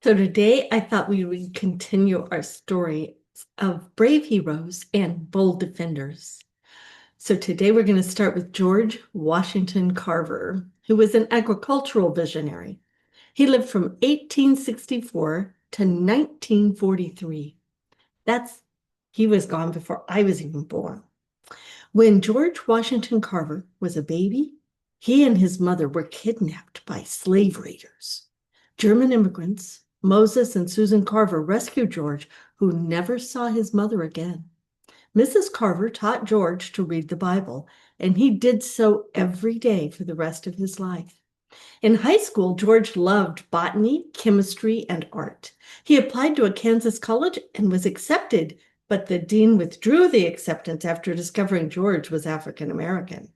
So today I thought we would continue our story of brave heroes and bold defenders. So today we're going to start with George Washington Carver, who was an agricultural visionary. He lived from 1864 to 1943. He was gone before I was even born. When George Washington Carver was a baby, he and his mother were kidnapped by slave raiders. German immigrants, Moses and Susan Carver, rescued George, who never saw his mother again. Mrs. Carver taught George to read the Bible, and he did so every day for the rest of his life. In high school, George loved botany, chemistry, and art. He applied to a Kansas college and was accepted, but the dean withdrew the acceptance after discovering George was African American.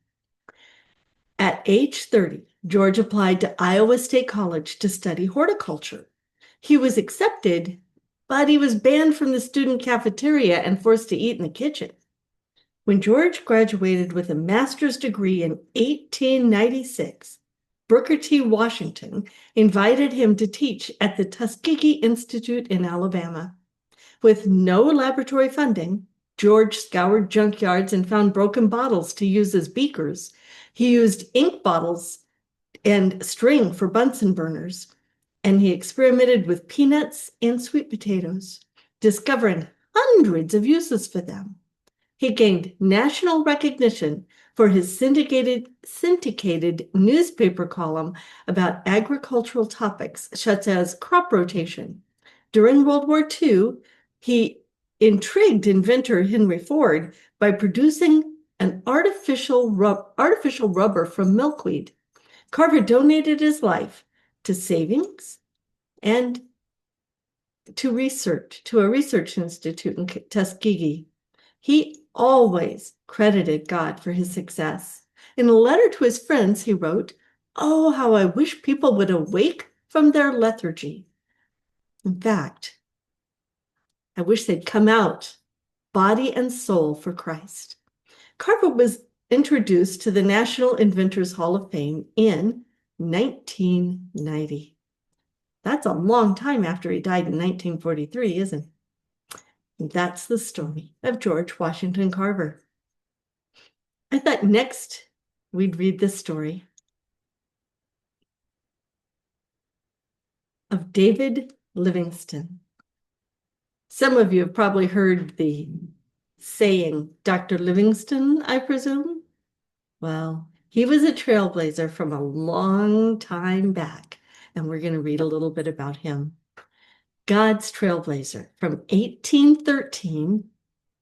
At age 30, George applied to Iowa State College to study horticulture. He was accepted, but he was banned from the student cafeteria and forced to eat in the kitchen. When George graduated with a master's degree in 1896, Booker T. Washington invited him to teach at the Tuskegee Institute in Alabama. With no laboratory funding, George scoured junkyards and found broken bottles to use as beakers. He used ink bottles and string for Bunsen burners, and he experimented with peanuts and sweet potatoes, discovering hundreds of uses for them. He gained national recognition for his syndicated newspaper column about agricultural topics such as crop rotation. During World War II, he intrigued inventor Henry Ford by producing an artificial rubber from milkweed. Carver donated his life to savings and to a research institute in Tuskegee. He always credited God for his success. In a letter to his friends, he wrote, "Oh, how I wish people would awake from their lethargy. In fact, I wish they'd come out, body and soul, for Christ." Carver was introduced to the National Inventors Hall of Fame in 1990. That's a long time after he died in 1943, isn't it? And that's the story of George Washington Carver. I thought next we'd read the story of David Livingstone. Some of you have probably heard the saying, Dr. Livingstone, I presume? Well, he was a trailblazer from a long time back, and we're going to read a little bit about him. God's trailblazer from 1813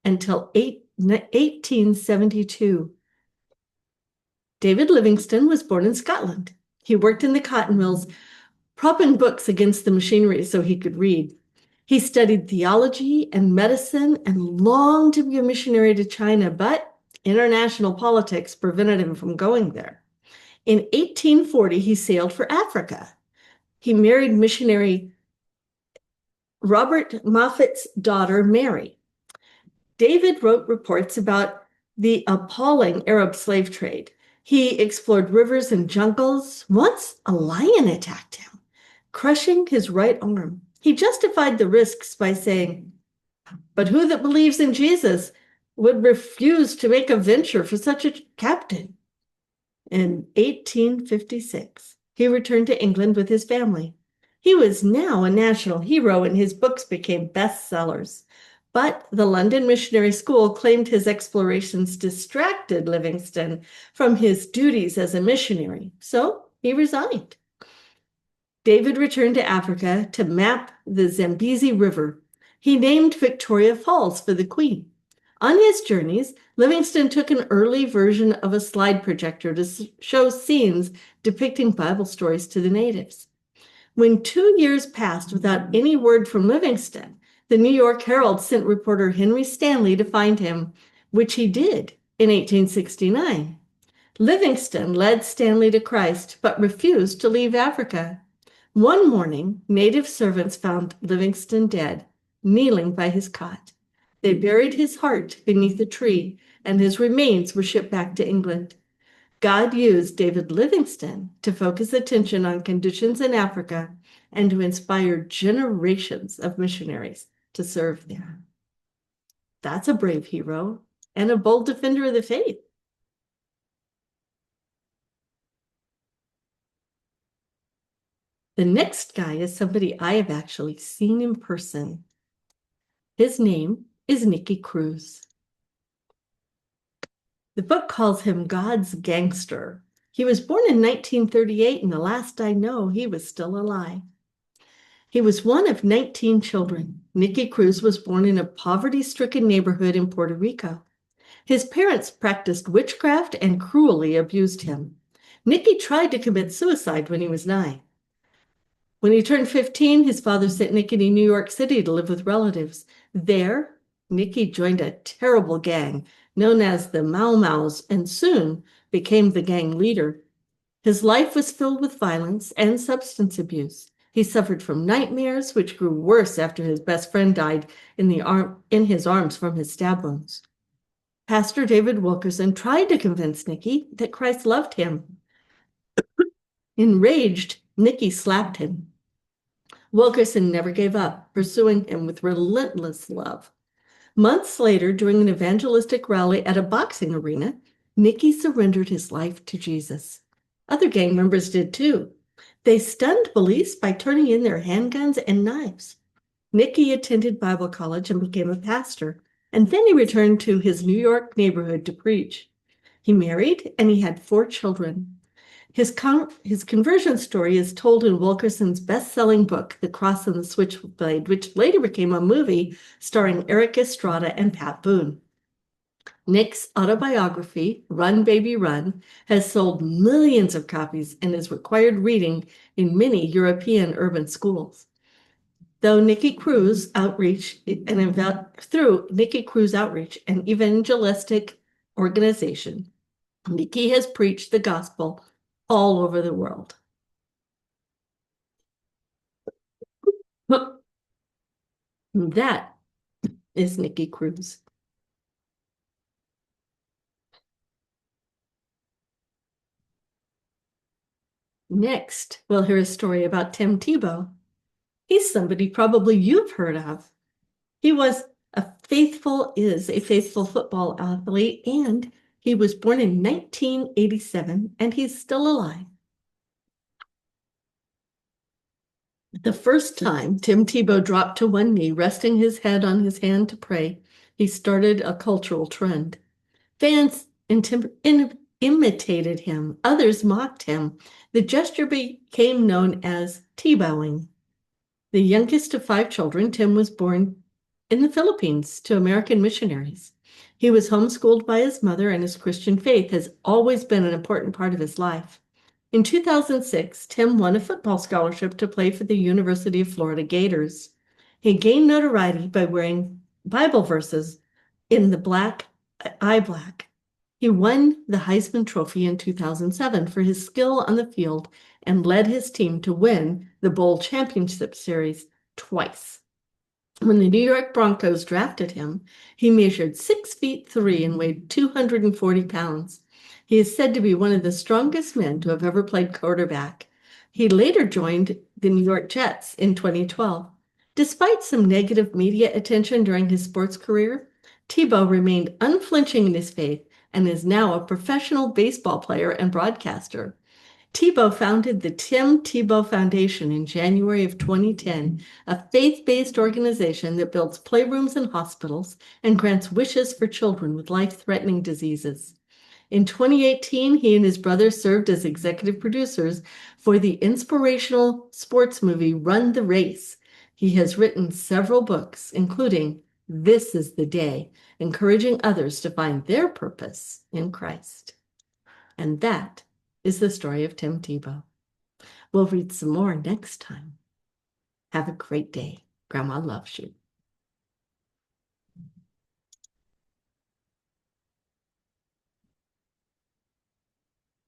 until 1872. David Livingstone was born in Scotland. He worked in the cotton mills, propping books against the machinery so he could read. He studied theology and medicine and longed to be a missionary to China, but international politics prevented him from going there. In 1840, he sailed for Africa. He married missionary Robert Moffat's daughter, Mary. David wrote reports about the appalling Arab slave trade. He explored rivers and jungles. Once a lion attacked him, crushing his right arm. He justified the risks by saying, "But who that believes in Jesus would refuse to make a venture for such a captain?" In 1856, he returned to England with his family. He was now a national hero, and his books became bestsellers. But the London Missionary School claimed his explorations distracted Livingstone from his duties as a missionary, so he resigned. David returned to Africa to map the Zambezi River. He named Victoria Falls for the Queen. On his journeys, Livingstone took an early version of a slide projector to show scenes depicting Bible stories to the natives. When 2 years passed without any word from Livingstone, the New York Herald sent reporter Henry Stanley to find him, which he did in 1869. Livingstone led Stanley to Christ, but refused to leave Africa. One morning, native servants found Livingstone dead, kneeling by his cot. They buried his heart beneath a tree, and his remains were shipped back to England. God used David Livingstone to focus attention on conditions in Africa and to inspire generations of missionaries to serve there. That's a brave hero and a bold defender of the faith. The next guy is somebody I have actually seen in person. His name is Nicky Cruz. The book calls him God's gangster. He was born in 1938, and the last I know, he was still alive. He was one of 19 children. Nicky Cruz was born in a poverty-stricken neighborhood in Puerto Rico. His parents practiced witchcraft and cruelly abused him. Nicky tried to commit suicide when he was 9. When he turned 15, his father sent Nicky to New York City to live with relatives. There, Nicky joined a terrible gang known as the Mau Mau's and soon became the gang leader. His life was filled with violence and substance abuse. He suffered from nightmares, which grew worse after his best friend died in his arms from his stab wounds. Pastor David Wilkerson tried to convince Nicky that Christ loved him. Enraged, Nicky slapped him. Wilkerson never gave up, pursuing him with relentless love. Months later, during an evangelistic rally at a boxing arena, Nicky surrendered his life to Jesus. Other gang members did too. They stunned police by turning in their handguns and knives. Nicky attended Bible college and became a pastor, and then he returned to his New York neighborhood to preach. He married and he had 4 children. His conversion story is told in Wilkerson's best-selling book, The Cross and the Switchblade, which later became a movie starring Eric Estrada and Pat Boone. Nick's autobiography, Run Baby Run, has sold millions of copies and is required reading in many European urban schools. Through Nicky Cruz Outreach, an evangelistic organization, Nicky has preached the gospel all over the world. That is Nicky Cruz. Next, we'll hear a story about Tim Tebow. He's somebody probably you've heard of. He is a faithful football athlete, and he was born in 1987, and he's still alive. The first time Tim Tebow dropped to one knee, resting his head on his hand to pray, he started a cultural trend. Fans imitated him. Others mocked him. The gesture became known as Tebowing. The youngest of 5 children, Tim was born in the Philippines to American missionaries. He was homeschooled by his mother, and his Christian faith has always been an important part of his life. In 2006, Tim won a football scholarship to play for the University of Florida Gators. He gained notoriety by wearing Bible verses in the eye black. He won the Heisman Trophy in 2007 for his skill on the field and led his team to win the Bowl Championship Series twice. When the New York Broncos drafted him, he measured 6'3" and weighed 240 pounds. He is said to be one of the strongest men to have ever played quarterback. He later joined the New York Jets in 2012. Despite some negative media attention during his sports career, Tebow remained unflinching in his faith and is now a professional baseball player and broadcaster. Tebow founded the Tim Tebow Foundation in January of 2010, a faith-based organization that builds playrooms and hospitals and grants wishes for children with life-threatening diseases. In 2018, he and his brother served as executive producers for the inspirational sports movie Run the Race. He has written several books, including This is the Day, encouraging others to find their purpose in Christ. And that is the story of Tim Tebow. We'll read some more next time. Have a great day. Grandma loves you.